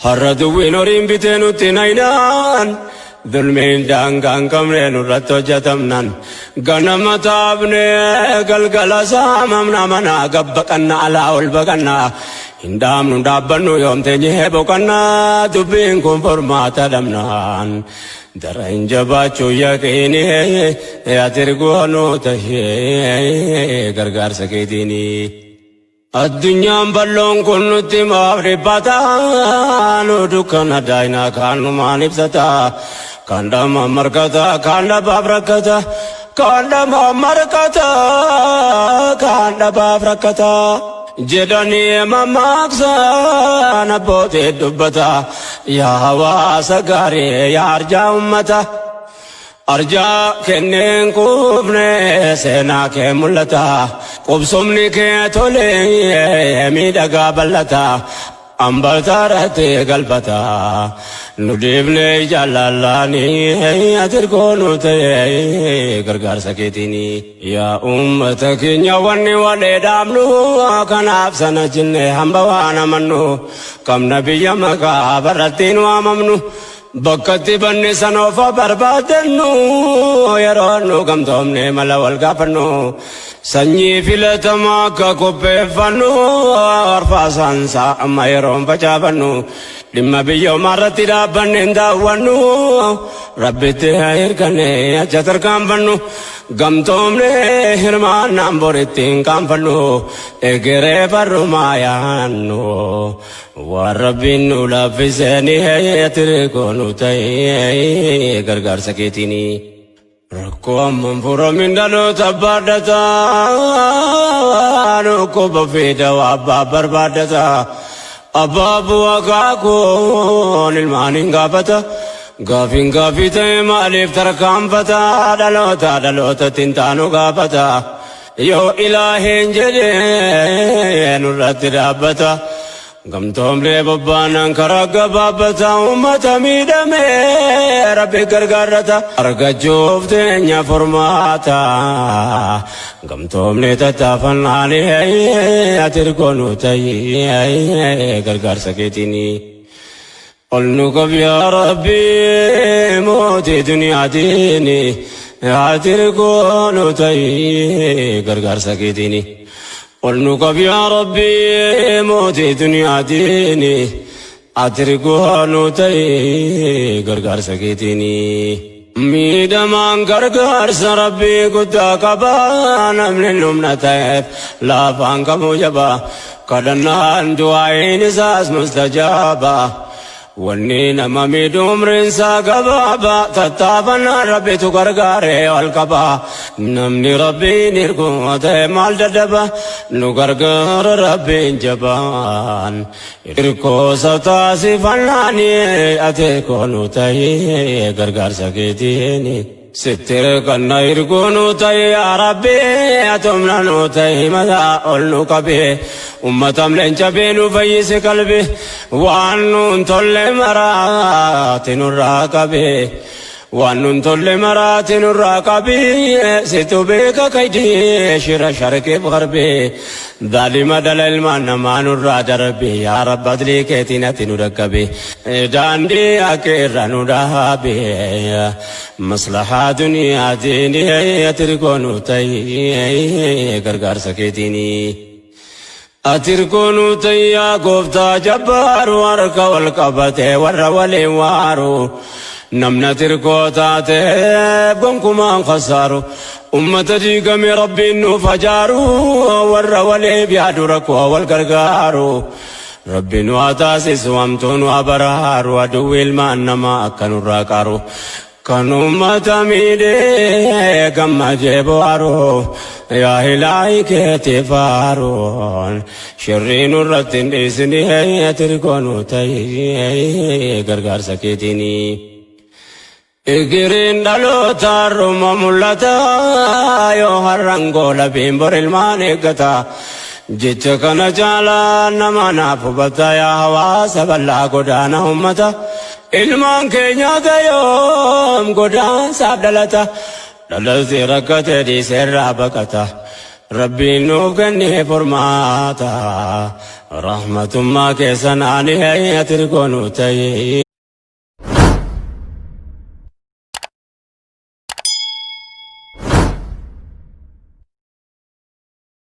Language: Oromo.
Harraduwin orin bitenu tinainan Dulmin dangan kamren urratto jatamnan Ganama taabne galgala saamamna mana gabbaqanna ala ulbaqanna Hindamnu dhaabbannu yoomteenye boqanna dubbiin kun formaata dhabnaan Dara hin jabaachuu yaqiini atirgoonu tahee gargaarsa keetiini Addunyaan balloon kun nutti maaf dhiphataa nu dukkana daayinaa kaanumaan ibsata kan dhama markata kan dhabaaf rakkata kan dhama markata kan dhabaaf rakkata jedhanii mammaaksan abbootii dubbata yaa hawaasa gaarii yaa arjaa ummata Arjaa kenneen qubne seenaa kee mul'ata qubsumni kee tolee miidhagaa bal'ata ambaltaarratti galfata nu dhiibne jaallallaanii atirgoonu ta'e gargaarsa keetiini yaa ummata keenya wanni walee dhaabnu kanaaf sana jenne hamba waan amannu qabna biyya maqaa barrattiin waamamnu Bakkatti banne sanoofa barbaadannu yeroo nu gamtoomne mala wal gaafannu sanyii filatamaa akka qopheeffannu arfaasaansaa amma yeroon facaafannu dhimma biyyoomaa irratti dhaabbanne hin daawwannu rabbitti hirkanne acha tarkaanfannu gamtoomne hirmaannaan boritti hin qaanfannu egeree barrumaa yaannu waan rabbiin nu laaffiseenii atirgoonu ta'ee gargaarsa keetiini rakkoo amman furamin dhaloota baadhataa dhukkuba fiidawaa abbaa barbaadata abbaa bu'aa kaakoon ilmaan hin gaafata Gaafin gaafii ta'e maaliif tarkaanfata dhaloota tintaanu gaafata yoo ilaaheen jedhee nurratti dhaabbata gamtoomlee bobbaanan karaa gabaabbata ummata miidhamee rabbi gargaarrata argachuuf teenya formaata gamtoomlee tattaafannaanii atirgoonu ta'ee gargaarsa keetiini Olnuqab yaa Rabbi mootii duniyaatiini atirgoonu ta'ee gargaarsa keetiini Olnuqab yaa Rabbi mootii duniyaatiini atirgoonu ta'ee gargaarsa keetiini Miidhamaan gargaarsa Rabbi guddaa qaba namni humna ta'eef laafaan kamuu jaba kadhannaan du'aayin isaas mustajaaba Wanni nama miidhu umriinsaa gabaaba tattaafannaan rabbitu gargaaree ol qaba namni rabbiin hirkoo ta'e maal dadhaba nu gargaara rabbiin jabaan hirkoo taasifannaanii atirgoonu ta'ee gargaarsa keetiini Sittire kanna hirgoonu ta'e yaa Rabbi atomna nu ta'e mataa ol nu qabe ummatam leenca beenu fayyise qalbe waan nun tolle maraati nurraa qabe waan nun tolle maraati nurraa qabe situ beeka kaydee shira sharkeef garbe daalima dhala ilmaan namaa nurraa darbe yaa Rabbi adlii keetiin ati nu dhaqqabe daandii akeerra nu dhaabe maslahaa duniyaatiin atirgoonu ta'ee gargaarsa keetiini atirgoonu ta'ee yaa gooftaa jabbaaru harka wal qabatee warra waliin waaru namni atirgoo taateef gonkumaan khasaaru ummata diigame rabbiin nuuf ajaaru warra waliif yaadu rakkoo wal gargaaru Rabbiin waa taasisu hamtuun waa baraaru aduwwi ilmaan namaa akka nurraa qaaru kan ummata miidhee gammadee bohaaru yaa ilaahi keetii faaruun shirrii nurratti hin dhiisini atirgoonu ta'ee gargaarsa keetiini Egereen dhaloota ruma mul'ata yoo har'aan goolabiin bor ilmaan eeggata jecha kana caalaa nama naaf hubata yaa hawaasa bal'aa godaana ummata ilmaan keenya gayoom godaansaaf dhalata dhalate rakkate dhiiseerraa baqata ربي نوكني فرماتا رحمة ما كيسن عني هي تركونو تي